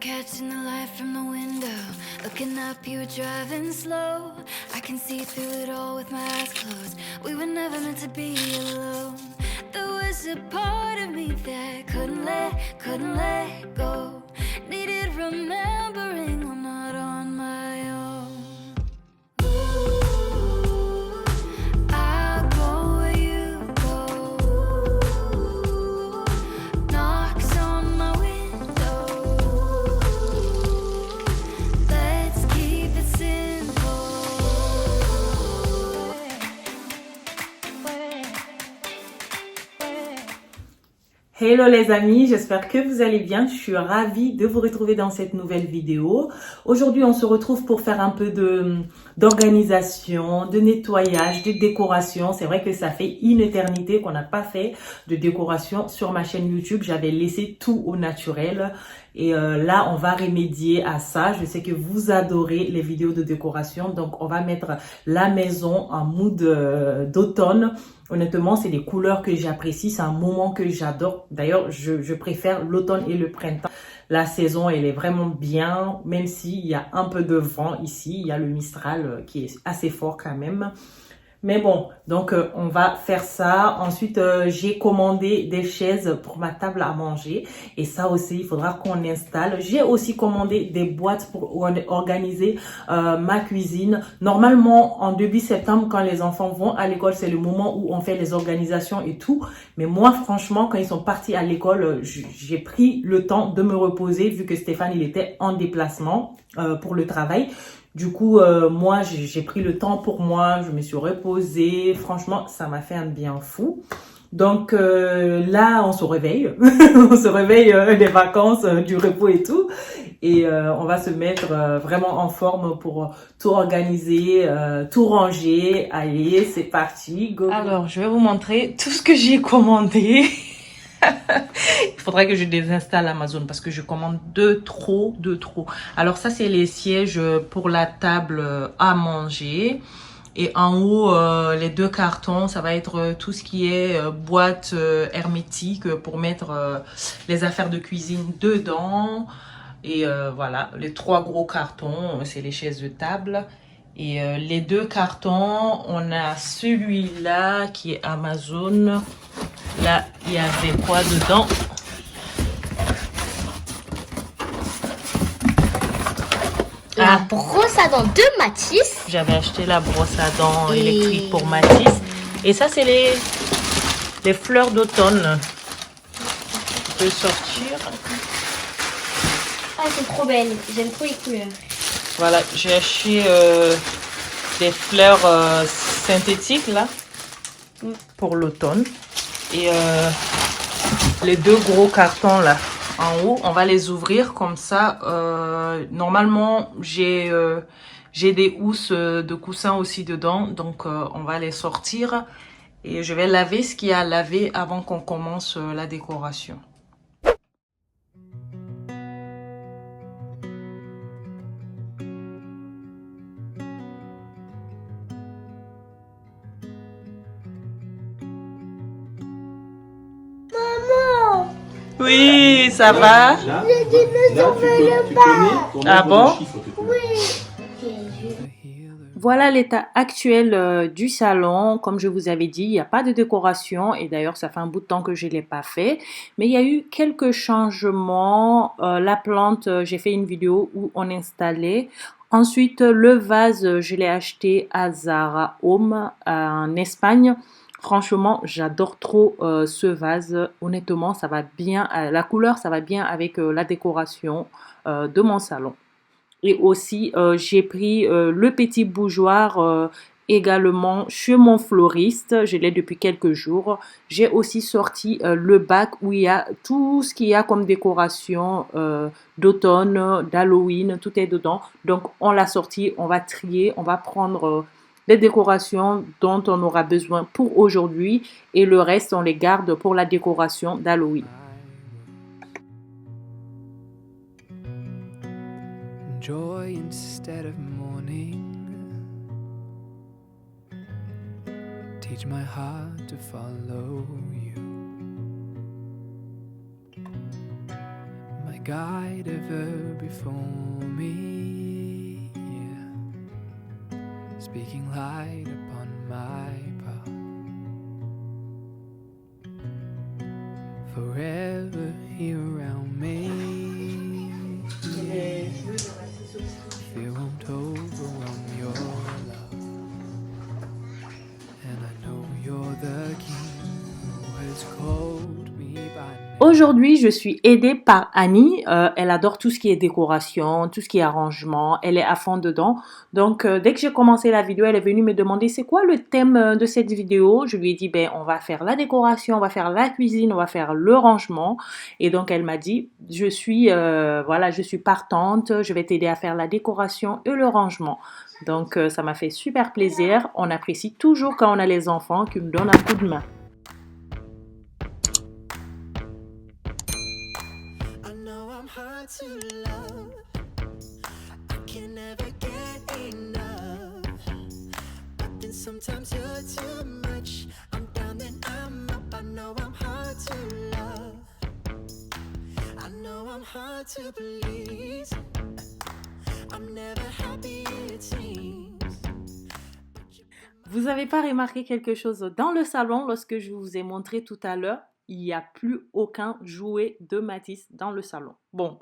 catching the light from the window. Looking up, you were driving slow. I can see through it all with my eyes closed. We were never meant to be alone. There was a part of me that couldn't let go. Needed remembering I'm not on my own. I'll go where you go. Knocks on my window. Let's keep it simple. Hello les amis, j'espère que vous allez bien. Je suis ravie de vous retrouver dans cette nouvelle vidéo. Aujourd'hui, on se retrouve pour faire un peu d'organisation, de nettoyage, de décoration. C'est vrai que ça fait une éternité qu'on n'a pas fait de décoration sur ma chaîne YouTube. J'avais laissé tout au naturel. Et là, on va remédier à ça. Je sais que vous adorez les vidéos de décoration. Donc, on va mettre la maison en mood d'automne. Honnêtement, c'est des couleurs que j'apprécie. C'est un moment que j'adore. D'ailleurs, je préfère l'automne et le printemps. La saison, elle est vraiment bien. Même s'il y a un peu de vent ici. Il y a le Mistral qui est assez fort quand même. Mais bon, donc on va faire ça. Ensuite, j'ai commandé des chaises pour ma table à manger. Et ça aussi, il faudra qu'on installe. J'ai aussi commandé des boîtes pour organiser ma cuisine. Normalement, en début septembre, quand les enfants vont à l'école, c'est le moment où on fait les organisations et tout. Mais moi, franchement, quand ils sont partis à l'école, j'ai pris le temps de me reposer vu que Stéphane, il était en déplacement pour le travail. Du coup, moi, j'ai pris le temps pour moi, je me suis reposée. Franchement, ça m'a fait un bien fou. Donc là, on se réveille. On se réveille des vacances, du repos et tout. Et on va se mettre vraiment en forme pour tout organiser, tout ranger. Allez, c'est parti. Go. Alors, je vais vous montrer tout ce que j'ai commandé. Il faudrait que je désinstalle Amazon parce que je commande de trop. Alors ça, c'est les sièges pour la table à manger. Et en haut, les deux cartons, ça va être tout ce qui est boîte hermétique pour mettre les affaires de cuisine dedans. Et voilà, les trois gros cartons, c'est les chaises de table. Et les deux cartons, on a celui-là qui est Amazon. Là, il y avait quoi dedans? La brosse à dents de Matisse. J'avais acheté la brosse à dents électrique pour Matisse. Et ça, c'est les fleurs d'automne. Je peux sortir. Ah, c'est trop belle. J'aime trop les couleurs. Voilà, j'ai acheté des fleurs synthétiques là pour l'automne. Et les deux gros cartons là en haut, on va les ouvrir comme ça. Normalement, j'ai des housses de coussins aussi dedans. Donc, on va les sortir. Et je vais laver ce qu'il y a à laver avant qu'on commence la décoration. Oui, ça va? Le dinosaure veut le bas. Ah bon? Oui. Voilà l'état actuel du salon. Comme je vous avais dit, il n'y a pas de décoration. Et d'ailleurs, ça fait un bout de temps que je ne l'ai pas fait. Mais il y a eu quelques changements. La plante, j'ai fait une vidéo où on installait. Ensuite, le vase, je l'ai acheté à Zara Home en Espagne. Franchement, j'adore trop ce vase. Honnêtement, ça va bien. La couleur, ça va bien avec la décoration de mon salon. Et aussi, j'ai pris le petit bougeoir également chez mon floriste. Je l'ai depuis quelques jours. J'ai aussi sorti le bac où il y a tout ce qu'il y a comme décoration d'automne, d'Halloween. Tout est dedans. Donc, on l'a sorti. On va trier. On va prendre les décorations dont on aura besoin pour aujourd'hui. Et le reste, on les garde pour la décoration d'Halloween. Joy instead of mourning. Teach my heart to follow you. My guide ever before me. Yeah. Speaking light upon my path. Forever here around me. Fear won't overwhelm your love. And I know you're the king who has called me by name. Aujourd'hui, je suis aidée par Annie. Elle adore tout ce qui est décoration, tout ce qui est arrangement. Elle est à fond dedans. Donc, dès que j'ai commencé la vidéo, elle est venue me demander c'est quoi le thème de cette vidéo. Je lui ai dit, ben, on va faire la décoration, on va faire la cuisine, on va faire le rangement. Et donc, elle m'a dit, je suis partante. Je vais t'aider à faire la décoration et le rangement. Donc, ça m'a fait super plaisir. On apprécie toujours quand on a les enfants qui nous donnent un coup de main. Hard to love, I can never get enough. But then sometimes you're too much. I'm down, then I'm up. I know I'm hard to love. I know I'm hard to please. I'm never happy, it seems. Vous n'avez pas remarqué quelque chose dans le salon lorsque je vous ai montré tout à l'heure? Il n'y a plus aucun jouet de Mathis dans le salon. Bon,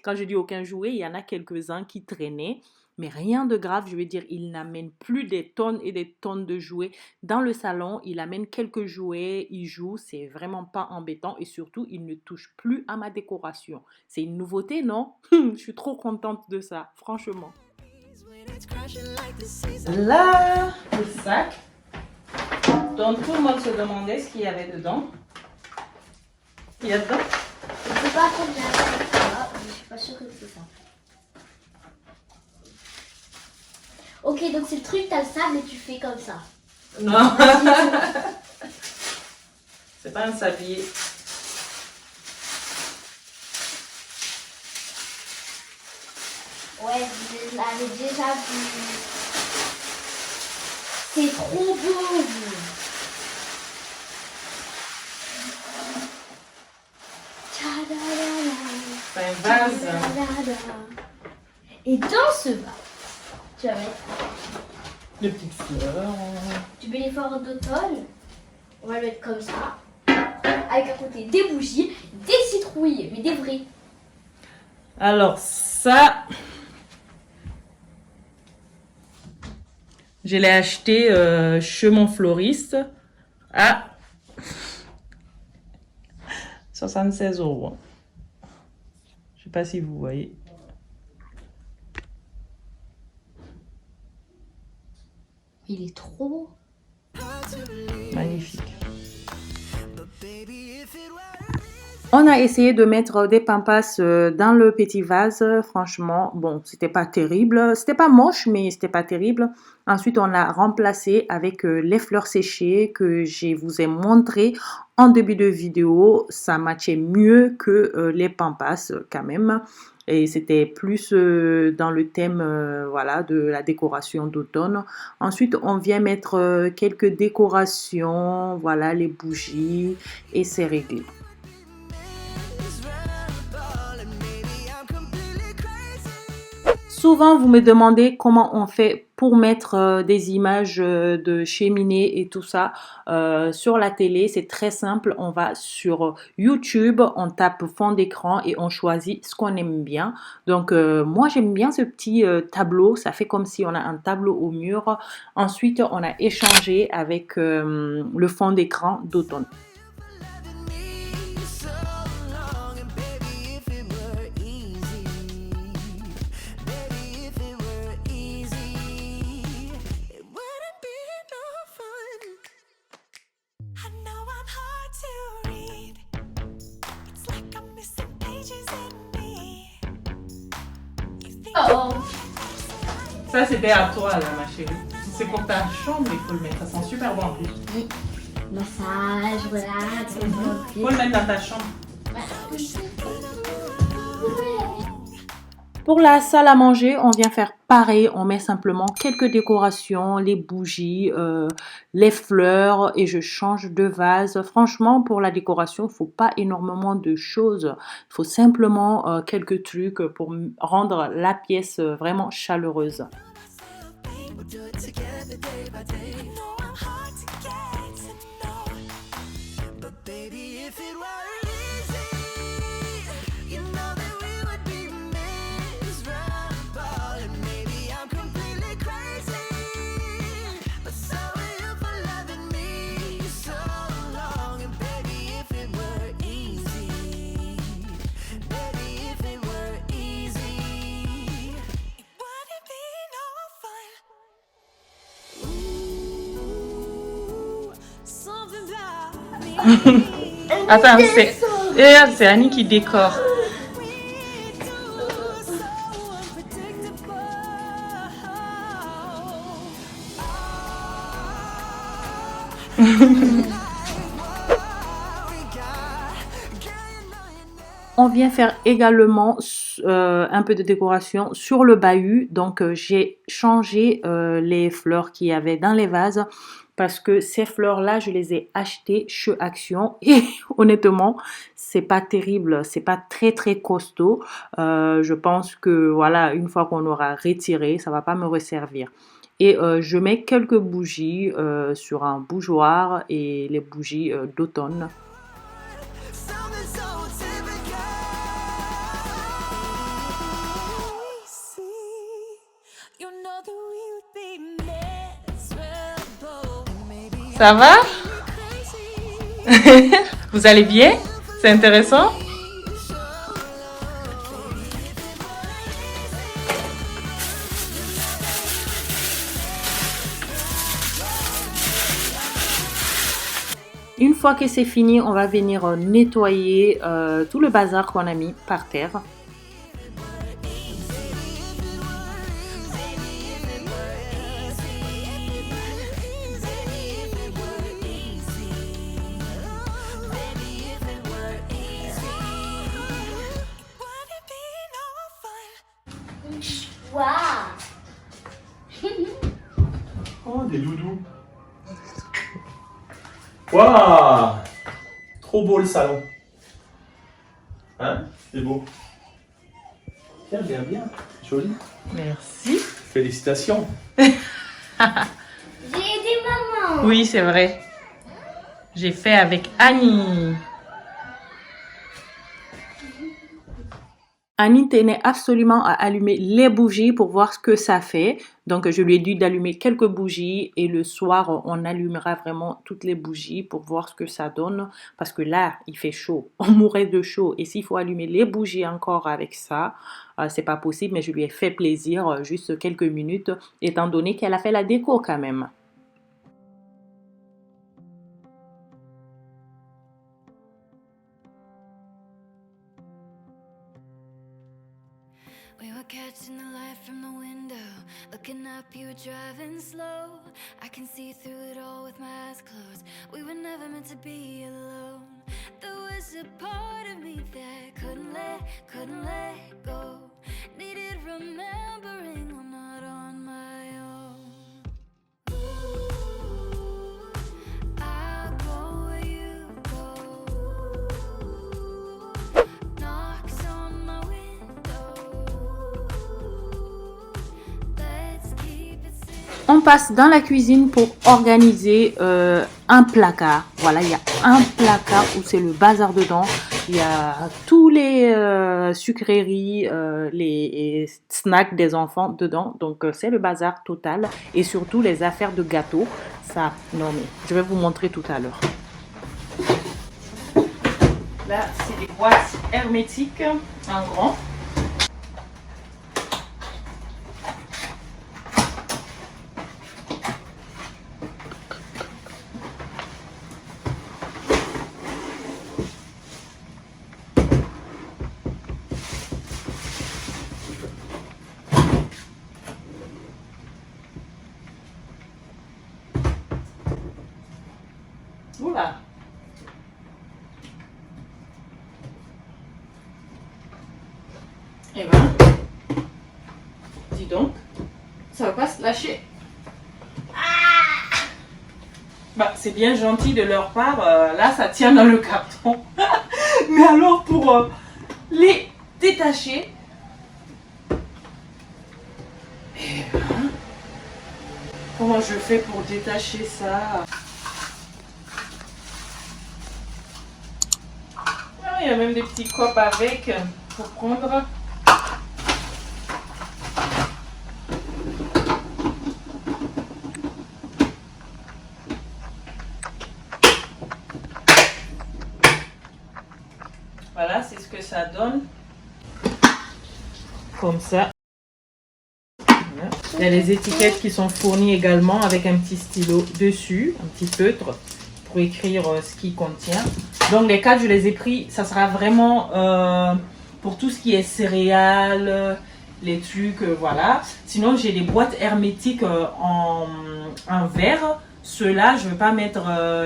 quand je dis aucun jouet, il y en a quelques-uns qui traînaient, mais rien de grave. Je veux dire, il n'amène plus des tonnes et des tonnes de jouets dans le salon. Il amène quelques jouets, il joue, c'est vraiment pas embêtant et surtout, il ne touche plus à ma décoration. C'est une nouveauté, non? Je suis trop contente de ça, franchement. Là, le sac. Donc tout le monde se demandait ce qu'il y avait dedans. Il y a dedans? Je ne sais pas combien c'est ça, mais je suis pas sûre que c'est ça. Ok, donc c'est le truc, t'as le sable et tu fais comme ça. Non. C'est pas un sablier. Ouais, je l'avais déjà vu. C'est trop beau. C'est un vase. Et dans ce vase, tu vas mettre De petites fleurs. du bénéfice d'automne. On va le mettre comme ça. Avec à côté des bougies, des citrouilles, mais des vrais. Alors ça, je l'ai acheté chez mon floriste à 76 €. Je sais pas si vous voyez. Il est trop beau. Magnifique. On a essayé de mettre des pampas dans le petit vase. Franchement, bon, c'était pas terrible. C'était pas moche, mais c'était pas terrible. Ensuite, on l'a remplacé avec les fleurs séchées que je vous ai montré en début de vidéo. Ça matchait mieux que les pampas quand même. Et c'était plus dans le thème voilà, de la décoration d'automne. Ensuite, on vient mettre quelques décorations, voilà, les bougies, et c'est réglé. Souvent, vous me demandez comment on fait pour mettre des images de cheminée et tout ça sur la télé. C'est très simple. On va sur YouTube, on tape fond d'écran et on choisit ce qu'on aime bien. Donc, moi, j'aime bien ce petit tableau. Ça fait comme si on a un tableau au mur. Ensuite, on a échangé avec le fond d'écran d'automne. Oh. Ça, c'était à toi, là, ma chérie. C'est pour ta chambre, il faut le mettre. Ça sent super bon en plus. Oui. Massage, voilà. Il faut le mettre dans ta chambre. Pour la salle à manger, on vient faire pareil. On met simplement quelques décorations, les bougies, les fleurs et je change de vase. Franchement, pour la décoration, il faut pas énormément de choses. Il faut simplement quelques trucs pour rendre la pièce vraiment chaleureuse. We'll do it together day by day. I know I'm hard to get to know, but baby, if it were easy, you know that we would be miserable. And maybe I'm completely crazy, but so are you for loving me so long. And baby, if it were easy, baby, if it were easy, would it be no fun? Something about me. Attends, c'est Annie qui décore. We do so unpredictable. On vient faire également un peu de décoration sur le bahut. Donc, j'ai changé les fleurs qu'il y avait dans les vases parce que ces fleurs-là, je les ai achetées chez Action et honnêtement, c'est pas terrible, c'est pas très très costaud. Je pense que voilà, une fois qu'on aura retiré, ça va pas me resservir. Et je mets quelques bougies sur un bougeoir et les bougies d'automne. Something so typical. You know that we would be miserable. Maybe Ça va? crazy. Vous allez bien? C'est intéressant? Une fois que c'est fini, on va venir nettoyer tout le bazar qu'on a mis par terre. Waouh. Oh, des doudous. Waouh! Trop beau le salon. Hein? C'est beau. Tiens, regarde bien. Joli. Merci. Félicitations. J'ai aidé maman. Oui, c'est vrai. J'ai fait avec Annie. Annie tenait absolument à allumer les bougies pour voir ce que ça fait. Donc, je lui ai dit d'allumer quelques bougies et le soir, on allumera vraiment toutes les bougies pour voir ce que ça donne. Parce que là, il fait chaud. On mourrait de chaud. Et s'il faut allumer les bougies encore avec ça, c'est pas possible. Mais je lui ai fait plaisir juste quelques minutes, étant donné qu'elle a fait la déco quand même. We were catching the light from the window. Looking up, you were driving slow. I can see through it all with my eyes closed. We were never meant to be alone. There was a part of me that couldn't let go. Needed remembering I'm not on my own. Ooh, I'll go where you go. Knocks on my window. Let's keep it simple. On passe dans la cuisine pour organiser un placard. Voilà, il y a un placard où c'est le bazar dedans. Il y a tous les sucreries, les snacks des enfants dedans. Donc, c'est le bazar total. Et surtout, les affaires de gâteaux. Ça, non mais, je vais vous montrer tout à l'heure. Là, c'est des boîtes hermétiques en grand. Oula! Et ben, ça veut pas se lâcher. Bah, c'est bien gentil de leur part. Là, ça tient dans le carton. Mais alors, pour les détacher... Eh ben, comment je fais pour détacher ça? Ah, il y a même des petits copes avec pour prendre. Voilà, c'est ce que ça donne. Comme ça. Voilà. Il y a les étiquettes qui sont fournies également avec un petit stylo dessus, un petit feutre pour écrire ce qu'il contient. Donc les 4, je les ai pris, ça sera vraiment pour tout ce qui est céréales, les trucs, voilà. Sinon, j'ai des boîtes hermétiques en verre. Ceux-là, je ne veux pas mettre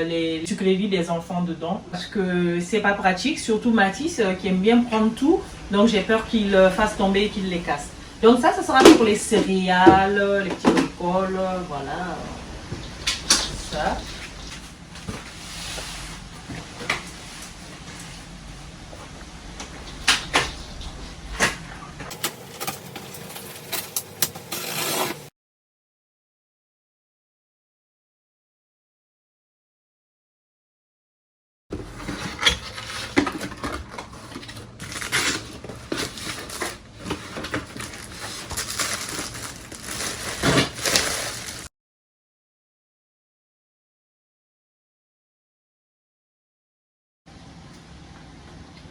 les sucreries des enfants dedans parce que c'est pas pratique, surtout Mathis qui aime bien prendre tout. Donc j'ai peur qu'il fasse tomber et qu'il les casse. Donc ça sera pour les céréales, les petits bricoles, voilà. Ça.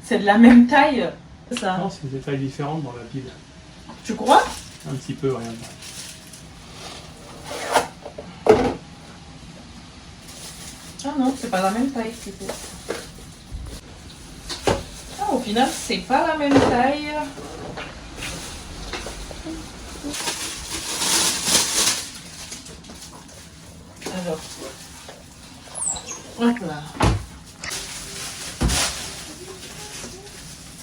C'est de la même taille, ça. Non, c'est des tailles différentes dans la pile. Tu crois? Un petit peu, rien. Ah non, c'est pas la même taille, plutôt. Ah, au final, c'est pas la même taille. Alors, hop là.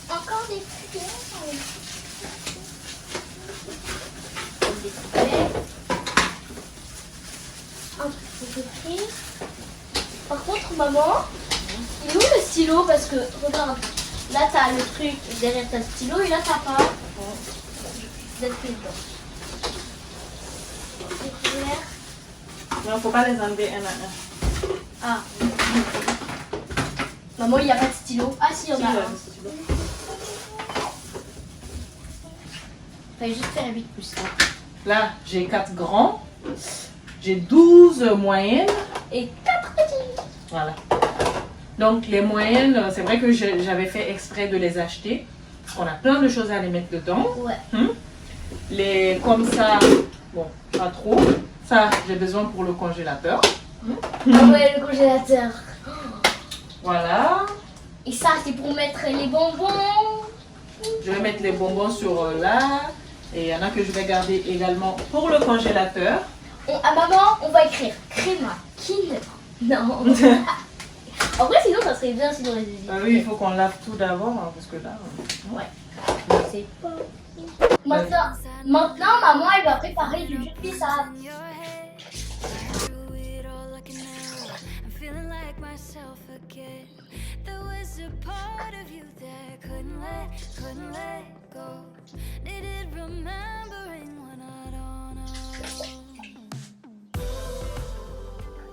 Encore des trucs. Un truc pour écrire. Par contre, maman, il est où le stylo? Parce que, regarde, là t'as le truc derrière ta stylo et là t'as pas. D'être dedans. Non, faut pas les enlever un à un. Ah. Maman, il n'y a pas de stylo. Ah si, il y en a un. Fallait juste faire 8 plus 1. Là, j'ai 4 grands. J'ai 12 moyennes. Et 4 petits. Voilà. Donc, les moyennes, c'est vrai que j'avais fait exprès de les acheter. Parce qu'on a plein de choses à les mettre dedans. Ouais. Les comme ça, bon, pas trop. Ça, j'ai besoin pour le congélateur. Ah ouais, le congélateur. Voilà. Et ça, c'est pour mettre les bonbons. Je vais mettre les bonbons sur là. Et il y en a que je vais garder également pour le congélateur. À maman, on va écrire créma, kinder. Non. En vrai, sinon, ça serait bien si on les étiquettes. Ah oui, il faut qu'on lave tout d'abord, hein, parce que là... Ouais. C'est pas... Maintenant, maman, elle va préparer du jus de bissap.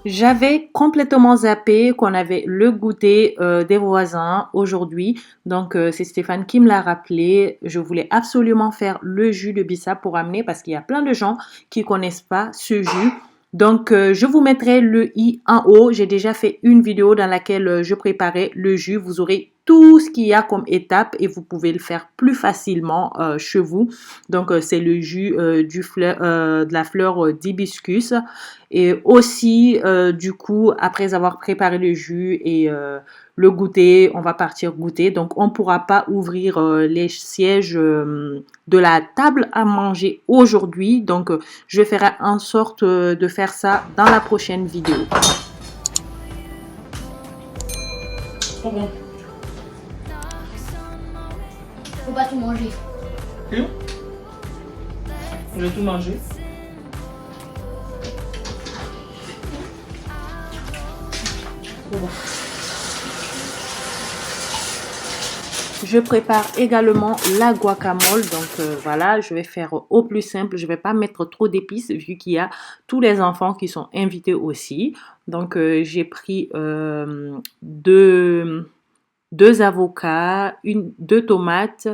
J'avais complètement zappé qu'on avait le goûter des voisins aujourd'hui. Donc, c'est Stéphane qui me l'a rappelé. Je voulais absolument faire le jus de bissap pour amener parce qu'il y a plein de gens qui connaissent pas ce jus. Donc, je vous mettrai le i en haut. J'ai déjà fait une vidéo dans laquelle je préparais le jus. Vous aurez tout ce qu'il y a comme étape et vous pouvez le faire plus facilement chez vous. Donc, c'est le jus de la fleur d'hibiscus. Et aussi, du coup, après avoir préparé le jus et le goûter, on va partir goûter. Donc, on ne pourra pas ouvrir les sièges de la table à manger aujourd'hui. Donc, je ferai en sorte de faire ça dans la prochaine vidéo. Trop bon. Faut pas tout manger. Je vais tout manger. Je prépare également la guacamole, donc voilà, je vais faire au plus simple, je vais pas mettre trop d'épices vu qu'il y a tous les enfants qui sont invités aussi. Donc j'ai pris deux avocats, deux tomates,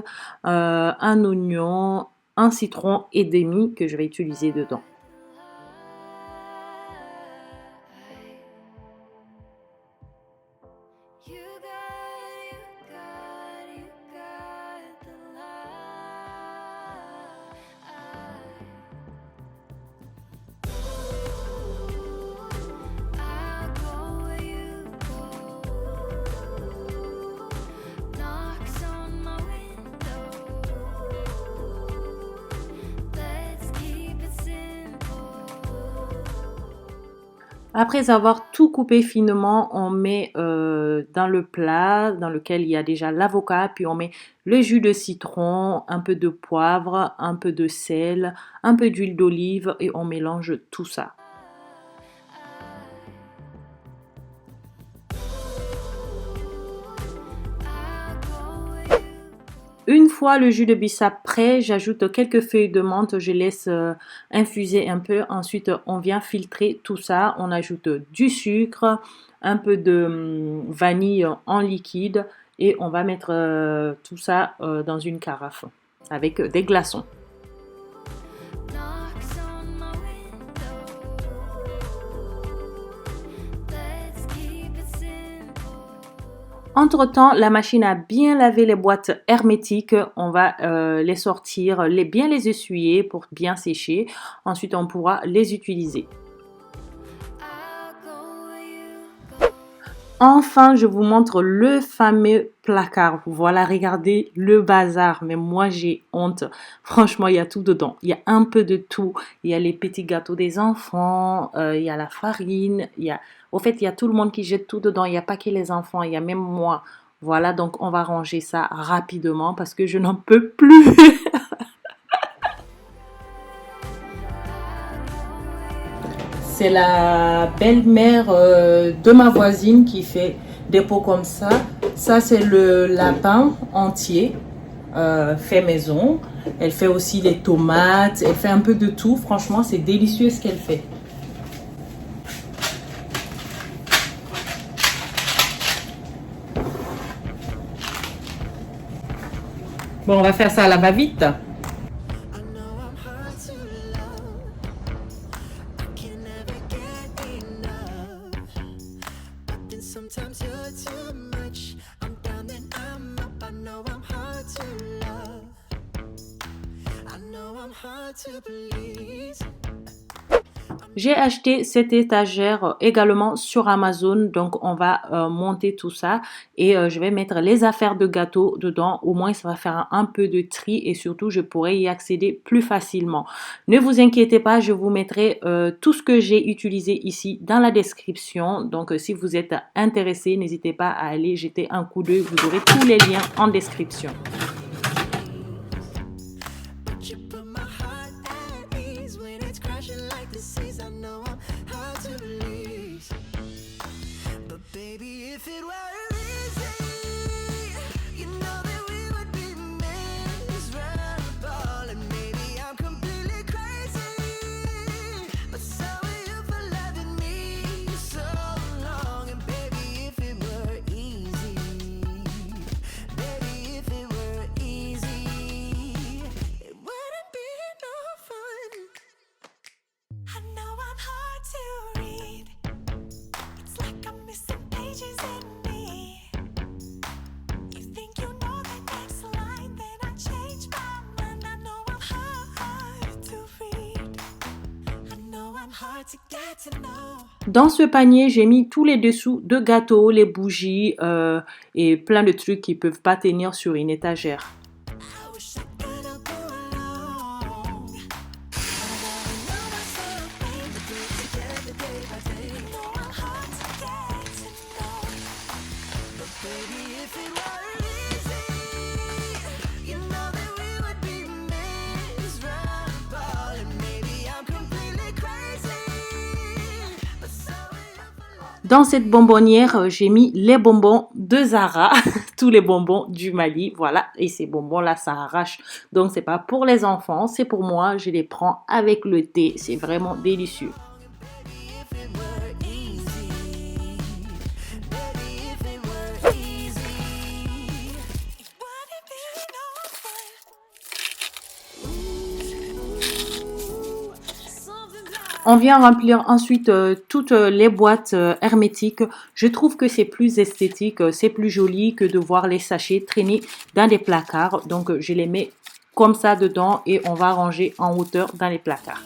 un oignon, un citron et demi que je vais utiliser dedans. Après avoir tout coupé finement, on met dans le plat dans lequel il y a déjà l'avocat, puis on met le jus de citron, un peu de poivre, un peu de sel, un peu d'huile d'olive et on mélange tout ça. Une fois le jus de bissap prêt, j'ajoute quelques feuilles de menthe, je laisse infuser un peu. Ensuite, on vient filtrer tout ça. On ajoute du sucre, un peu de vanille en liquide et on va mettre tout ça dans une carafe avec des glaçons. Entre-temps, la machine a bien lavé les boîtes hermétiques. On va les sortir, bien les essuyer pour bien sécher. Ensuite, on pourra les utiliser. Enfin, je vous montre le fameux placard. Voilà, regardez le bazar. Mais moi, j'ai honte. Franchement, il y a tout dedans. Il y a un peu de tout. Il y a les petits gâteaux des enfants. Il y a la farine. Au fait, il y a tout le monde qui jette tout dedans. Il n'y a pas que les enfants. Il y a même moi. Voilà, donc on va ranger ça rapidement parce que je n'en peux plus. C'est la belle-mère de ma voisine qui fait des pots comme ça. Ça, c'est le lapin entier, fait maison. Elle fait aussi les tomates, elle fait un peu de tout. Franchement, c'est délicieux ce qu'elle fait. Bon, on va faire ça à la va-vite. Sometimes you're too much. I'm down, then I'm up. I know I'm hard to love. I know I'm hard to please. J'ai acheté cette étagère également sur Amazon, donc on va monter tout ça et je vais mettre les affaires de gâteau dedans. Au moins ça va faire un peu de tri et surtout je pourrai y accéder plus facilement. Ne vous inquiétez pas, je vous mettrai tout ce que j'ai utilisé ici dans la description. Donc si vous êtes intéressé, n'hésitez pas à aller jeter un coup d'œil, vous aurez tous les liens en description. Dans ce panier, j'ai mis tous les dessous de gâteaux, les bougies et plein de trucs qui ne peuvent pas tenir sur une étagère. Dans cette bonbonnière, j'ai mis les bonbons de Zara, tous les bonbons du Mali, voilà. Et ces bonbons-là, ça arrache. Donc, c'est pas pour les enfants, c'est pour moi. Je les prends avec le thé. C'est vraiment délicieux. On vient remplir ensuite toutes les boîtes hermétiques. Je trouve que c'est plus esthétique, c'est plus joli que de voir les sachets traîner dans des placards. Donc je les mets comme ça dedans et on va ranger en hauteur dans les placards.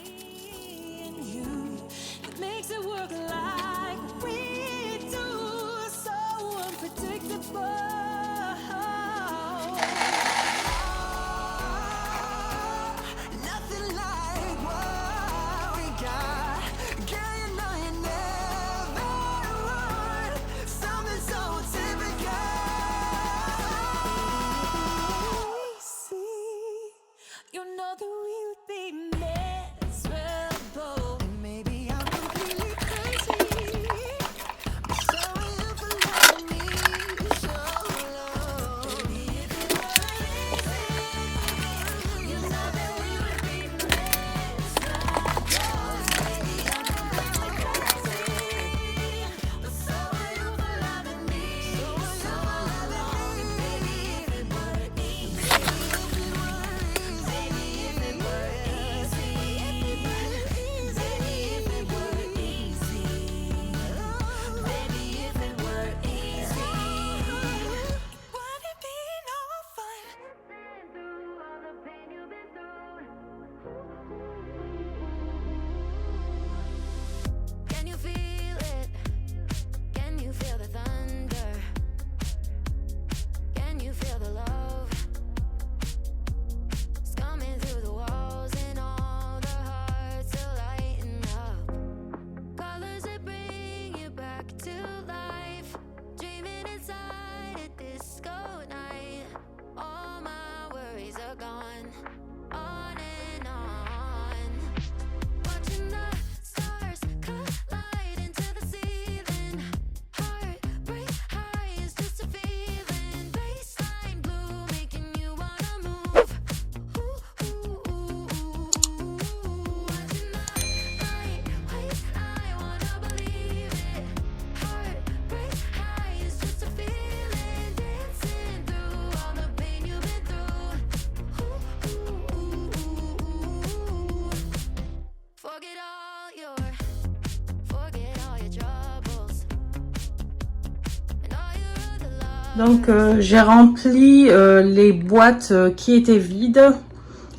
Donc j'ai rempli les boîtes qui étaient vides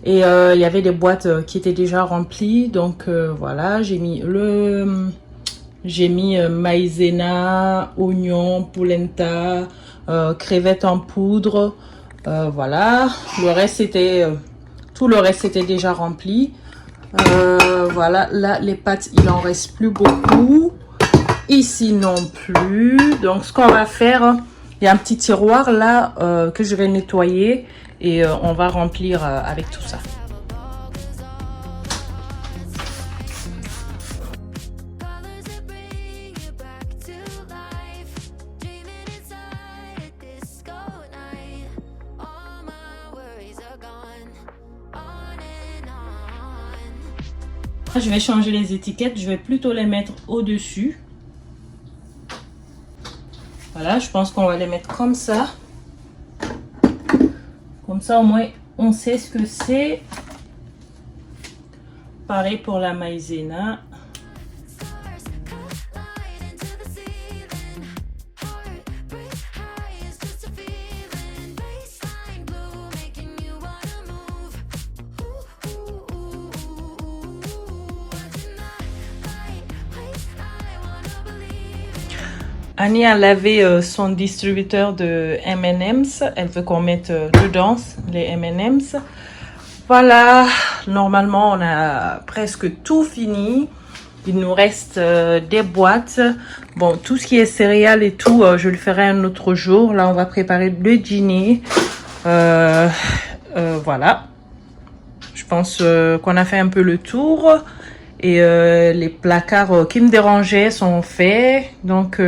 et il y avait des boîtes qui étaient déjà remplies. Donc voilà, j'ai mis maïzena, oignon, polenta, crevettes en poudre. Voilà, le reste c'était tout le reste était déjà rempli. Voilà, là les pâtes il en reste plus beaucoup. Ici non plus. Donc ce qu'on va faire, il y a un petit tiroir là que je vais nettoyer et on va remplir avec tout ça. Je vais changer les étiquettes, je vais plutôt les mettre au-dessus. Voilà, je pense qu'on va les mettre comme ça. Comme ça, au moins, on sait ce que c'est. Pareil pour la maïzena. Annie a lavé son distributeur de M&M's. Elle veut qu'on mette dedans les M&M's. Voilà, normalement on a presque tout fini. Il nous reste des boîtes. Bon, tout ce qui est céréales et tout, je le ferai un autre jour. Là, on va préparer le dîner. Voilà. Je pense qu'on a fait un peu le tour. et les placards qui me dérangeaient sont faits. Donc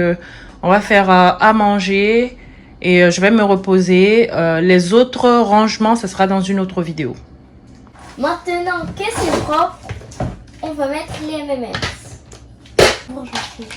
on va faire à manger et je vais me reposer. Les autres rangements, ce sera dans une autre vidéo. Maintenant que c'est propre, on va mettre les M&M's. Bon, je sais.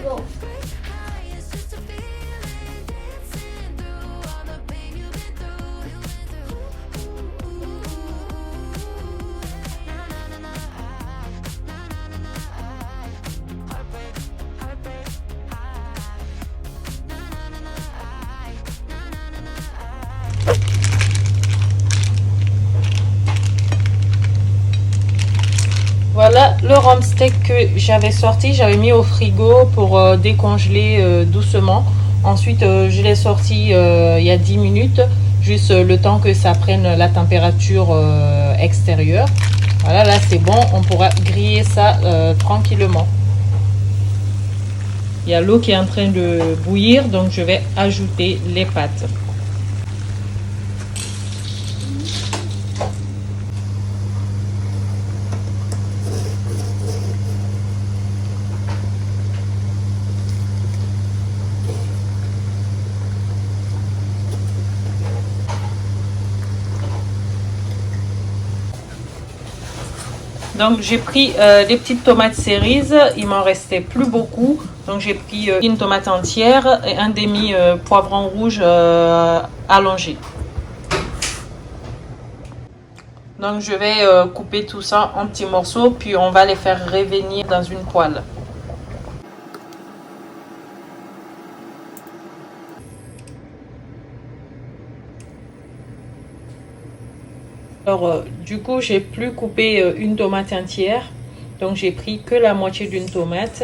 Bon. Voilà le rhum steak que j'avais sorti, j'avais mis au frigo pour décongeler doucement. Ensuite je l'ai sorti il y a 10 minutes, juste le temps que ça prenne la température extérieure. Voilà, là c'est bon, on pourra griller ça tranquillement. Il y a l'eau qui est en train de bouillir, donc je vais ajouter les pâtes. Donc j'ai pris des petites tomates cerises, il m'en restait plus beaucoup. Donc j'ai pris une tomate entière et un demi poivron rouge allongé. Donc je vais couper tout ça en petits morceaux, puis on va les faire revenir dans une poêle. Alors du coup j'ai plus coupé une tomate entière, donc j'ai pris que la moitié d'une tomate.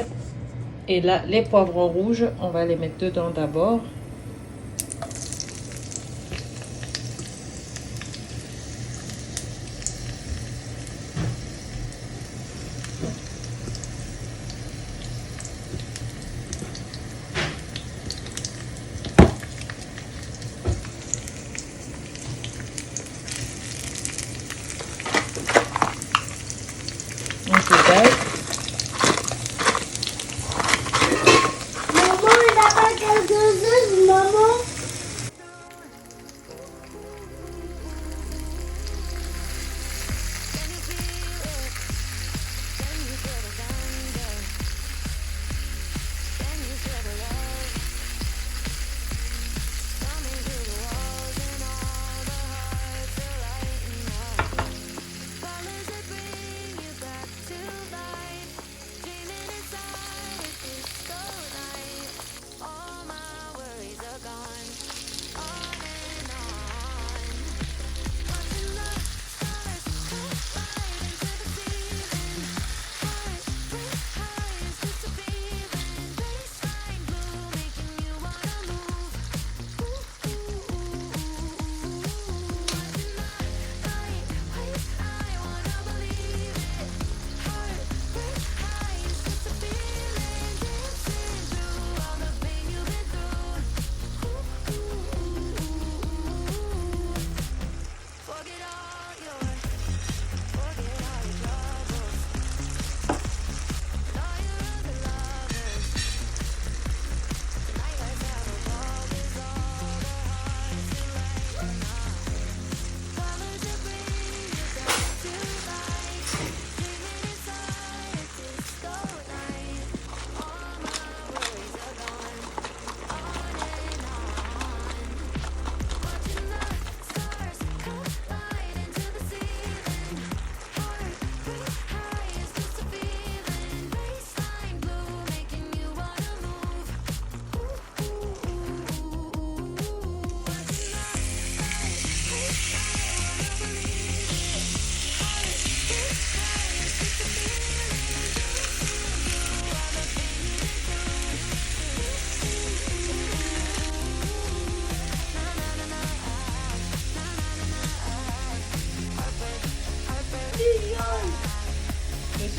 Et là les poivrons rouges, on va les mettre dedans d'abord. Maman, il n'a pas quelque chose.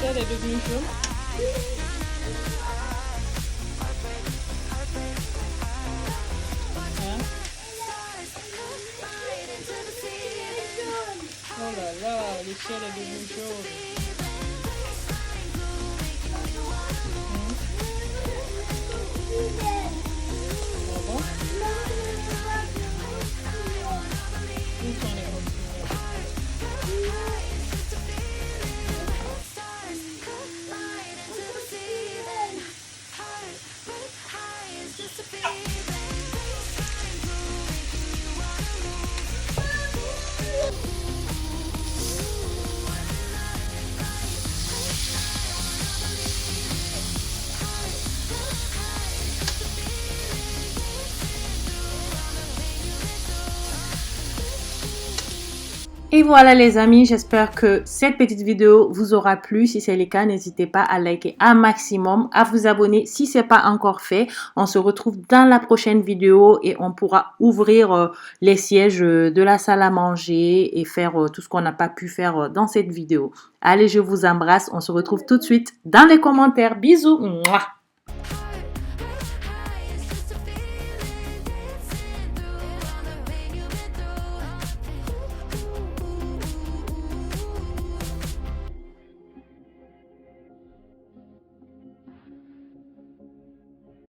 ciel est devenu jaune. Hein? Oh là là, le ciel est devenu jaune. Ah bon? Où sont les autres? Et voilà les amis, j'espère que cette petite vidéo vous aura plu. Si c'est le cas, n'hésitez pas à liker un maximum, à vous abonner si ce n'est pas encore fait. On se retrouve dans la prochaine vidéo et on pourra ouvrir les sièges de la salle à manger et faire tout ce qu'on n'a pas pu faire dans cette vidéo. Allez, je vous embrasse. On se retrouve tout de suite dans les commentaires. Bisous. Mouah.